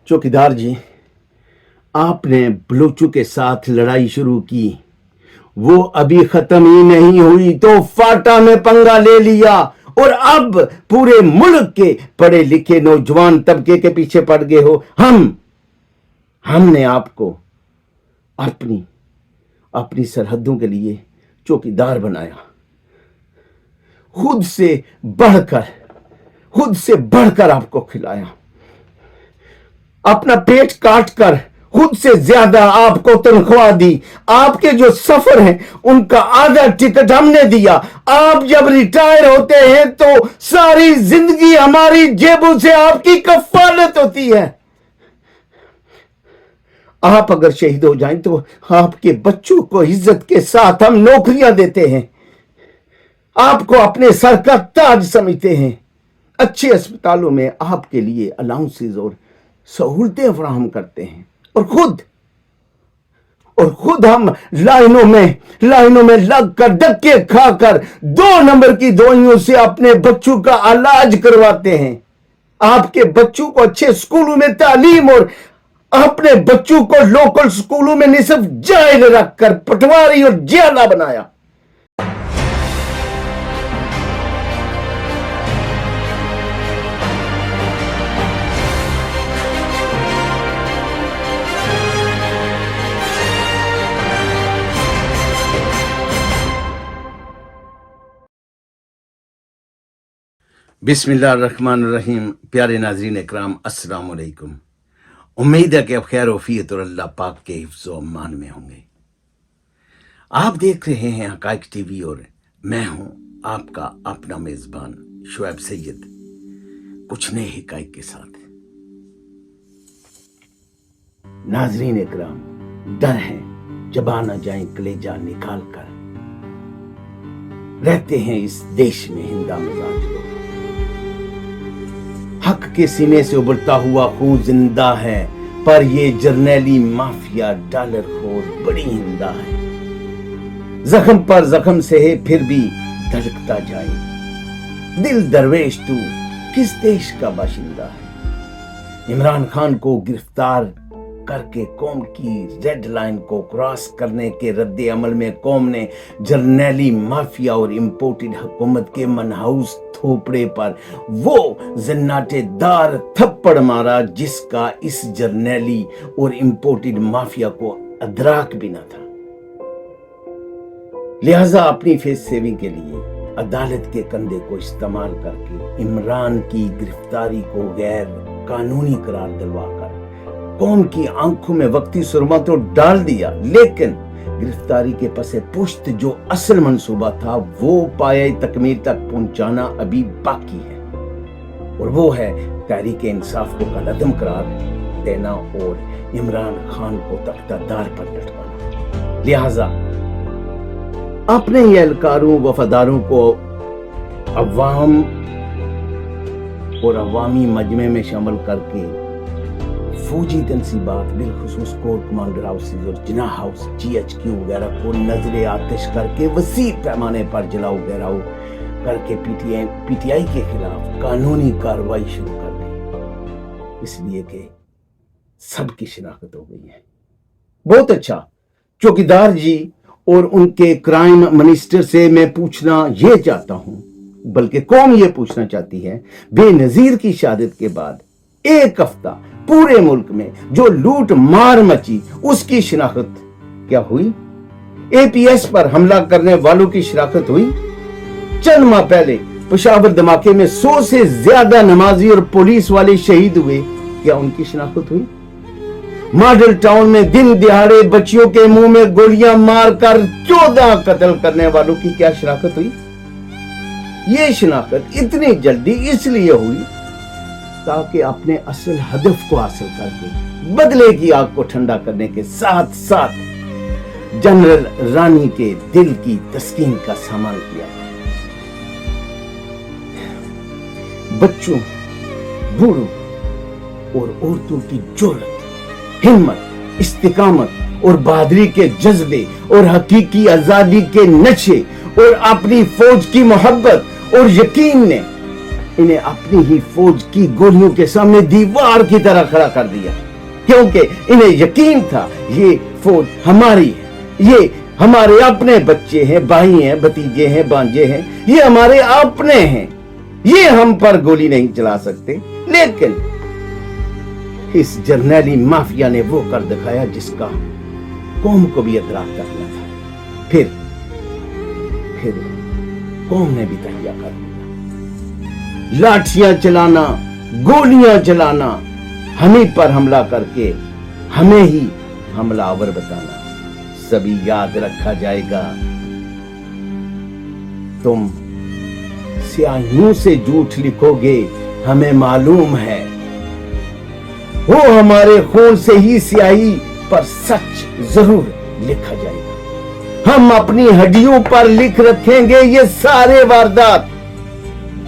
चौकीदार जी, आपने बलूचों के साथ लड़ाई शुरू की, वो अभी खत्म ही नहीं हुई तो फाटा में पंगा ले लिया और अब पूरे मुल्क के पढ़े लिखे नौजवान तबके के पीछे पड़ गए हो। हमने आपको अपनी सरहदों के लिए चौकीदार बनाया, खुद से बढ़कर आपको खिलाया, अपना पेट काट कर खुद से ज्यादा आपको तनख्वाह दी, आपके जो सफर हैं उनका आधा टिकट हमने दिया। आप जब रिटायर होते हैं तो सारी जिंदगी हमारी जेबों से आपकी कफालत होती है। आप अगर शहीद हो जाएं तो आपके बच्चों को इज्जत के साथ हम नौकरियां देते हैं, आपको अपने सर का ताज समझते हैं, अच्छे अस्पतालों में आपके लिए अलाउंसेस और सहूलतें फराहम करते हैं, और खुद हम लाइनों में लगकर धक्के खाकर 2 नंबर की दवाइयों से अपने बच्चों का इलाज करवाते हैं। आपके बच्चों को अच्छे स्कूलों में तालीम और अपने बच्चों को लोकल स्कूलों में निसफ जाहिल रखकर पटवारी और जियाला बनाया। बिस्मिल्लाहिर्रहमानिर्रहीम। प्यारे नाज़रीन इकराम, अस्सलाम वालेकुम। उम्मीद है कि आप खैर वफियत और अल्लाह पाक के हिफ्ज़ व अमान में होंगे। आप देख रहे हैं हक़ाइक़ टीवी और मैं हूं आपका अपना मेज़बान शुएब सैयद, कुछ नए हक़ाइक़ के साथ। नाज़रीन इकराम, डर है जबा न जाए कलेजा निकाल कर, रहते हैं इस देश में हिंदा मिजाज लोग। हक के सीने से उभरता हुआ खून जिंदा है, पर ये जर्नैली माफिया डॉलर खोर बड़ी हिंदा है। जख्म पर जख्म से है फिर भी धड़कता जाए दिल, दरवेश तू किस देश का बाशिंदा है। इमरान खान को गिरफ्तार करके कौम की रेड लाइन को क्रॉस करने के रद्दे अमल में कौम ने जर्नैली माफिया और इंपोर्टेड हुकूमत के मनहाउस थोपड़े पर वो जन्नाटेदार थप्पड़ मारा जिसका इस जर्नैली और इंपोर्टेड माफिया को अदराक भी न था। लिहाजा अपनी फेस सेविंग के लिए अदालत के कंधे को इस्तेमाल करके इमरान की गिरफ्तारी को गैर कानूनी करार दिलवाकर कौम की आंखों में वक्ती सुरमा तो डाल दिया, लेकिन गिरफ्तारी के पसे पुश्त जो असल मंसूबा था वो पाए तकमील तक पहुंचाना अभी बाकी है, और वो है तहरीक इंसाफ को कलअदम करार देना और इमरान खान को तख्तादार पर लटकाना। लिहाजा अपने ही एहलकारों वफादारों को अवाम और अवामी मजमे में शामिल करके फौजी तनसीबात बिलखुसूस कोर कमांडर हाउसेज और जिना हाउस GHQ वगैरह को नजर आतिश करके वसी पैमाने पर जलाओ घेराव करके PTI के खिलाफ कानूनी कार्रवाई शुरू कर दी, इसलिए कि सबकी शिनाख्त हो गई है। बहुत अच्छा। चौकीदार जी और उनके क्राइम मिनिस्टर से मैं पूछना ये चाहता हूं, बल्कि कौम ये पूछना चाहती है, बेनजीर की शहादत के बाद 1 हफ्ता पूरे मुल्क में जो लूट मार मची उसकी शिनाख्त क्या हुई? APS पर हमला करने वालों की शिनाख्त हुई? चंद माह पहले पेशावर धमाके में 100 से ज्यादा नमाजी और पुलिस वाले शहीद हुए, क्या उनकी शिनाख्त हुई? मॉडल टाउन में दिन दिहाड़े बच्चियों के मुंह में गोलियां मारकर 14 कत्ल करने वालों की क्या शिनाख्त हुई? ये शिनाख्त इतनी जल्दी इसलिए हुई ताकि अपने असल हदफ को हासिल करके बदले की आग को ठंडा करने के साथ साथ जनरल रानी के दिल की तस्कीन का सामान किया। बच्चों, बूढ़ों और औरतों की जुर्रत, हिम्मत, इस्तिकामत और बहादुरी के जज्बे और हकीकी आजादी के नशे और अपनी फौज की मोहब्बत और यकीन ने इन्हें अपनी ही फौज की गोलियों के सामने दीवार की तरह खड़ा कर दिया, क्योंकि इन्हें यकीन था ये फौज हमारी है, ये हमारे अपने बच्चे हैं, भाई हैं, भतीजे हैं, भांजे हैं, ये हमारे अपने हैं, ये हम पर गोली नहीं चला सकते। लेकिन इस जर्नैली माफिया ने वो कर दिखाया जिसका कौम को भी इदराक करना था। फिर कौम ने भी तहिया कर दिया। लाठियां चलाना, गोलियां चलाना, हमें पर हमला करके हमें ही हमलावर बताना, सभी याद रखा जाएगा। तुम स्याहियों से झूठ लिखोगे, हमें मालूम है, वो हमारे खून से ही स्याही पर सच जरूर लिखा जाएगा। हम अपनी हड्डियों पर लिख रखेंगे ये सारे वारदात।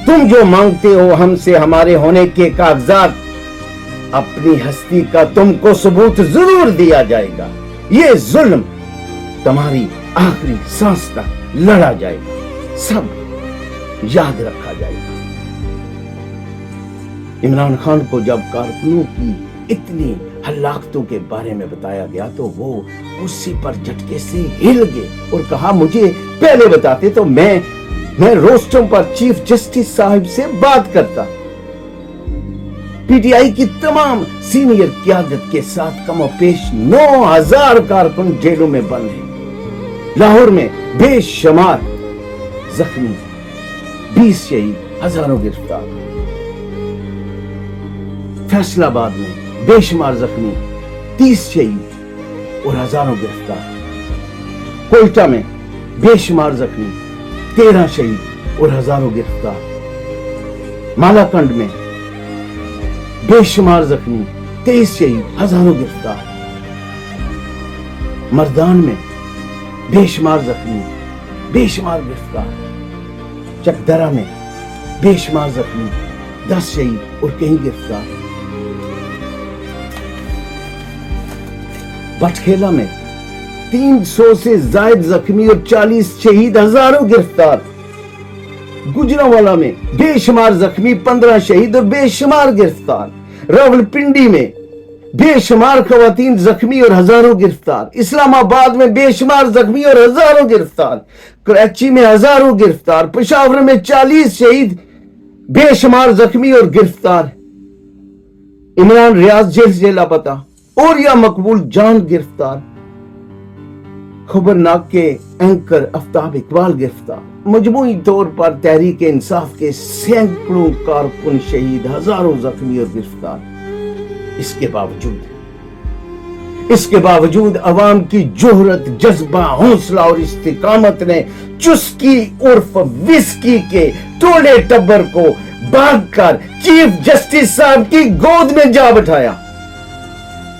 तुम जो मांगते हो हमसे हमारे होने के कागजात, अपनी हस्ती का तुमको सबूत जरूर दिया जाएगा। ये जुल्म तुम्हारी आखिरी सांस तक लड़ा जाएगा, सब याद रखा जाएगा। इमरान खान को जब कारकुनों की इतनी हलाकतों के बारे में बताया गया तो वो कुर्सी पर झटके से हिल गए और कहा, मुझे पहले बताते तो मैं रोस्टरों पर चीफ जस्टिस साहब से बात करता। पीटीआई की तमाम सीनियर क़यादत के साथ कमोपेश 9000 कारकुन जेलों में बंद हैं। लाहौर में बेशुमार जख्मी, 20 शहीद, हजारों गिरफ्तार। फैसलाबाद में बेशुमार जख्मी, 30 शहीद और हजारों गिरफ्तार। कोयटा में बेशुमार जख्मी, 13 शहीद और हजारों गिरफ्तार। मालाकंड में बेशुमार जख्मी, 23 शहीद, हजारों गिरफ्तार। मर्दान में बेशुमार जख्मी, बेशुमार गिरफ्तार। चकदरा में बेशुमार जख्मी, 10 शहीद और कई गिरफ्तार। बटखेला में 300 से ज्यादा जख्मी और 40 शहीद, हजारों गिरफ्तार। गुजरांवाला में बेशुमार जख्मी, 15 शहीद और बेशुमार गिरफ्तार। रावलपिंडी में बेशुमार खवातीन जख्मी और हजारों गिरफ्तार। इस्लामाबाद में बेशुमार जख्मी और हजारों गिरफ्तार। कराची में हजारों गिरफ्तार। पेशावर में 40 शहीद, बेशुमार जख्मी और गिरफ्तार। इमरान रियाज जेल से लापता और या मकबूल जान गिरफ्तार। खबरनाक के एंकर आफ्ताब इकबाल गिरफ्तार। मजमूई तौर पर तहरीक इंसाफ के सैकड़ों कारकुन शहीद, हजारों जख्मी और गिरफ्तार। इसके बावजूद अवाम की जोहरत, जज्बा, हौसला और इस्तिकामत ने चुस्की उर्फ विस्की के टोले टब्बर को भागकर चीफ जस्टिस साहब की गोद में जा बैठाया।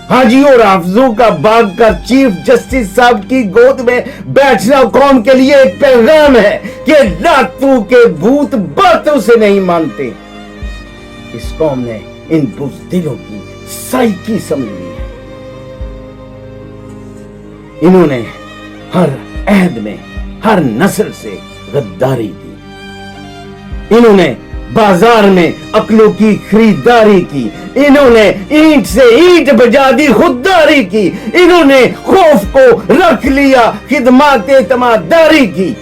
हाजी और हाफिजों का भागकर चीफ जस्टिस साहब की गोद में बैठना कौम के लिए एक पैगाम है कि लातों के भूत बातों से नहीं मानते। इस कौम ने इन बुज़दिलों की साइकी समझ ली है। इन्होंने हर अहद में हर नस्ल से गद्दारी की। इन्होंने बाजार में अक्लों की खरीदारी की। इन्होंने ईंट से ईंट बजा दी, खुददारी की। इन्होंने खौफ को रख लिया, खिदमाते तमादारी की।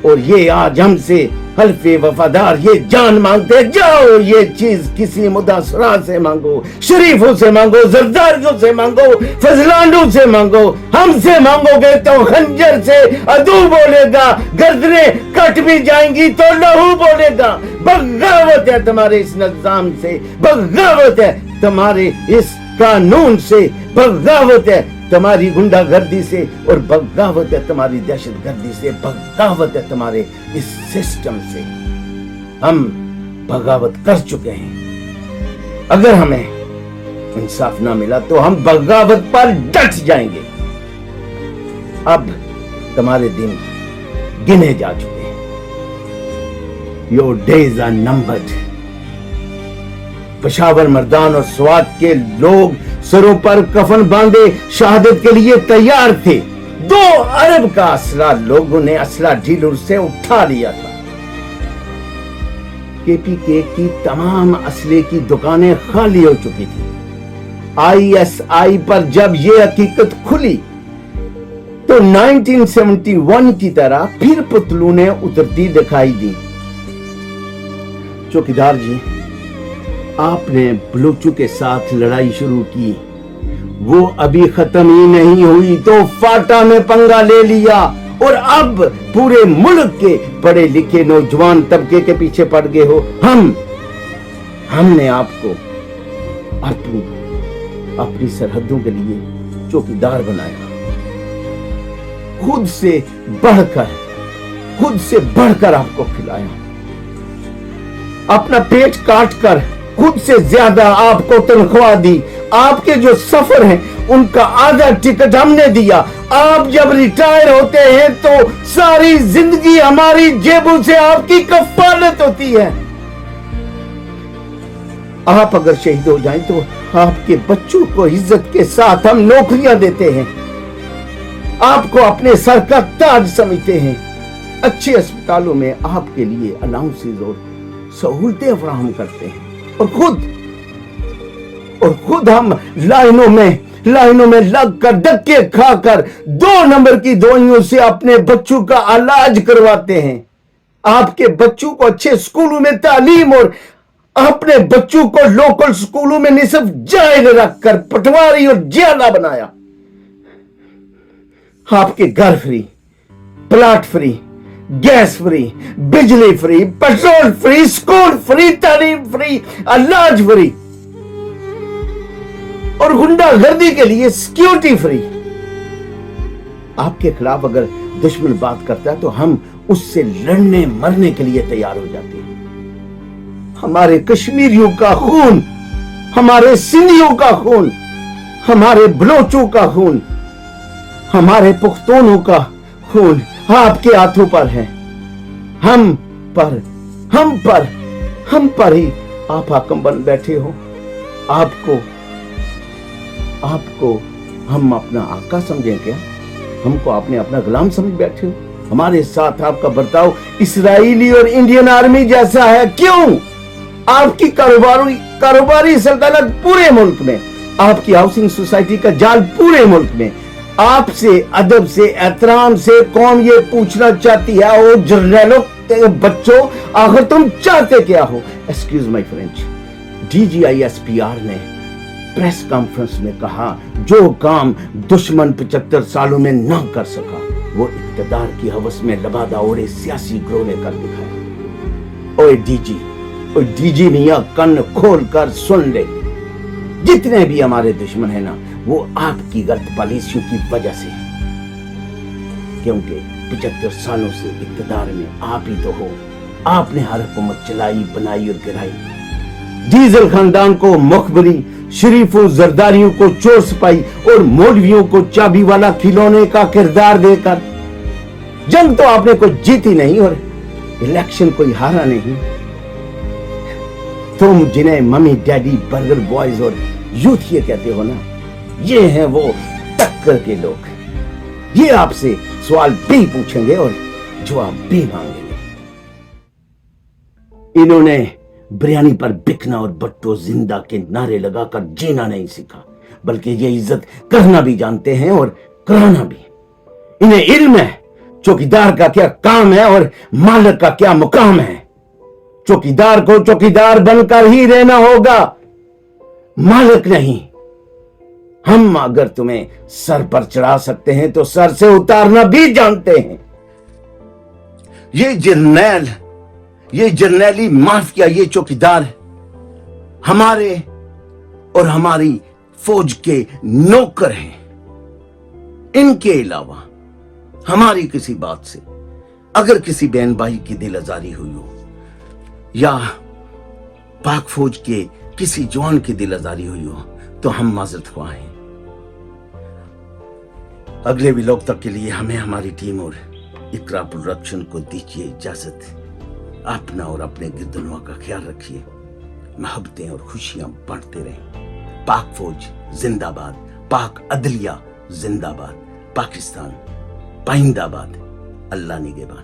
और ये आज हमसे हल्फे वफादार ये जान मांगते। जाओ ये चीज किसी मुदासरा से मांगो, शरीफों से मांगो, जरदारियों से मांगो, फजलानों से मांगो। हमसे मांगोगे तो खंजर से अदू बोलेगा, गर्दने कट भी जाएंगी तो लहू बोलेगा। बगावत है तुम्हारे इस निजाम से, बगावत है तुम्हारे इस कानून से, बगावत है तुम्हारी गुंडागर्दी से, और बगावत है तुम्हारी दहशतगर्दी से, बगावत है तुम्हारे इस सिस्टम से। हम बगावत कर चुके हैं। अगर हमें इंसाफ ना मिला तो हम बगावत पर डट जाएंगे। अब तुम्हारे दिन गिने जा चुके हैं। Your days are numbered. Peshawar, Mardan और स्वात के लोग सरों पर कफन बांधे शहादत के लिए तैयार थे। 2 अरब का असला लोगों ने असला ढीलूर से उठा लिया था। KPK की तमाम असले की दुकानें खाली हो चुकी थी। ISI पर जब ये हकीकत खुली तो 1971 की तरह फिर पतलूनें उतरती दिखाई दी। चौकीदार जी, आपने बलूचों के साथ लड़ाई शुरू की, वो अभी खत्म ही नहीं हुई तो फाटा में पंगा ले लिया और अब पूरे मुल्क के पढ़े लिखे नौजवान तबके के पीछे पड़ गए हो। हमने आपको अपनी सरहदों के लिए चौकीदार बनाया, खुद से बढ़कर आपको खिलाया, अपना पेट काट कर खुद से ज्यादा आपको तनख्वाह दी, आपके जो सफर हैं उनका आधा टिकट हमने दिया। आप जब रिटायर होते हैं तो सारी जिंदगी हमारी जेबों से आपकी कफालत होती है। आप अगर शहीद हो जाएं तो आपके बच्चों को इज्जत के साथ हम नौकरियां देते हैं, आपको अपने सर का ताज समझते हैं, अच्छे अस्पतालों में आपके लिए अलाउंसेस और सहूलतें फराहम करते हैं, और खुद हम लाइनों में लगकर धक्के खाकर 2 नंबर की दवाइयों से अपने बच्चों का इलाज करवाते हैं। आपके बच्चों को अच्छे स्कूलों में तालीम और अपने बच्चों को लोकल स्कूलों में निसफ जायज रखकर पटवारी और जियाला बनाया। आपके घर free, plot free, gas free, बिजली फ्री, पेट्रोल फ्री, स्कूल फ्री, तालीम फ्री, इलाज फ्री और गुंडागर्दी के लिए सिक्योरिटी फ्री। आपके खिलाफ अगर दुश्मन बात करता है तो हम उससे लड़ने मरने के लिए तैयार हो जाते हैं। हमारे कश्मीरियों का खून, हमारे सिंधियों का खून, हमारे बलोचों का खून, हमारे पुख्तौनों का खून आपके हाथों पर है। हम पर ही आप हाकिम बन बैठे हो। आपको हम अपना आका समझें क्या? हमको आपने अपना गुलाम समझ बैठे हो। हमारे साथ आपका बर्ताव इस्राएली और इंडियन आर्मी जैसा है। क्यों? आपकी कारोबारी सल्तनत पूरे मुल्क में, आपकी हाउसिंग सोसाइटी का जाल पूरे मुल्क में, आपसे अदब से एहतराम से कौम ये पूछना चाहती है, ओ जर्नैलों के बच्चों, आखिर तुम चाहते क्या हो? एक्सक्यूज माय फ्रेंच, DGISPR ने प्रेस कॉन्फ्रेंस में कहा, जो काम दुश्मन 75 सालों में ना कर सका वो इक्तदार की हवस में लबादा ओढ़े सियासी ग्रोह ने कर दिखाया। ओए DG मियां, कन्न खोल कर सुन ले, जितने भी हमारे दुश्मन है ना, वो आपकी गलत पॉलिसियों की वजह से, क्योंकि 75 सालों से इक्तदार में आप ही तो हो। आपने हर हुकूमत चलाई, बनाई और गिराई। डीजल खानदान को मुखबरी, शरीफों जरदारियों को चोर सिपाही और मौलवियों को चाबी वाला खिलौने का किरदार देकर जंग तो आपने कोई जीती नहीं और इलेक्शन कोई हारा नहीं। तुम जिन्हें मम्मी डैडी बर्गर बॉयज और यूथ ये कहते हो ना, ये हैं वो टक्कर के लोग। ये आपसे सवाल भी पूछेंगे और जवाब भी मांगेंगे। इन्होंने बिरयानी पर बिकना और बट्टो जिंदा के नारे लगाकर जीना नहीं सीखा, बल्कि ये इज्जत करना भी जानते हैं और कराना भी। इन्हें इल्म है चौकीदार का क्या काम है और मालिक का क्या मुकाम है। चौकीदार को चौकीदार बनकर ही रहना होगा, मालिक नहीं। हम अगर तुम्हें सर पर चढ़ा सकते हैं तो सर से उतारना भी जानते हैं। ये जर्नैली माफिया, ये चौकीदार हमारे और हमारी फौज के नौकर हैं। इनके अलावा हमारी किसी बात से अगर किसी बहन भाई की दिल आजारी हुई हो या पाक फौज के किसी जवान की दिल आजारी हुई हो तो हम माजरत ख्वाह हैं। अगले व्लॉग तक के लिए हमें हमारी टीम और इकरा प्रोडक्शन को दीजिए इजाजत। अपना और अपने गिरदनुआ का ख्याल रखिए। मोहब्बतें और खुशियां बांटते रहें। पाक फौज जिंदाबाद, पाक अदलिया जिंदाबाद, पाकिस्तान पाइंदाबाद। अल्लाह निगहबान।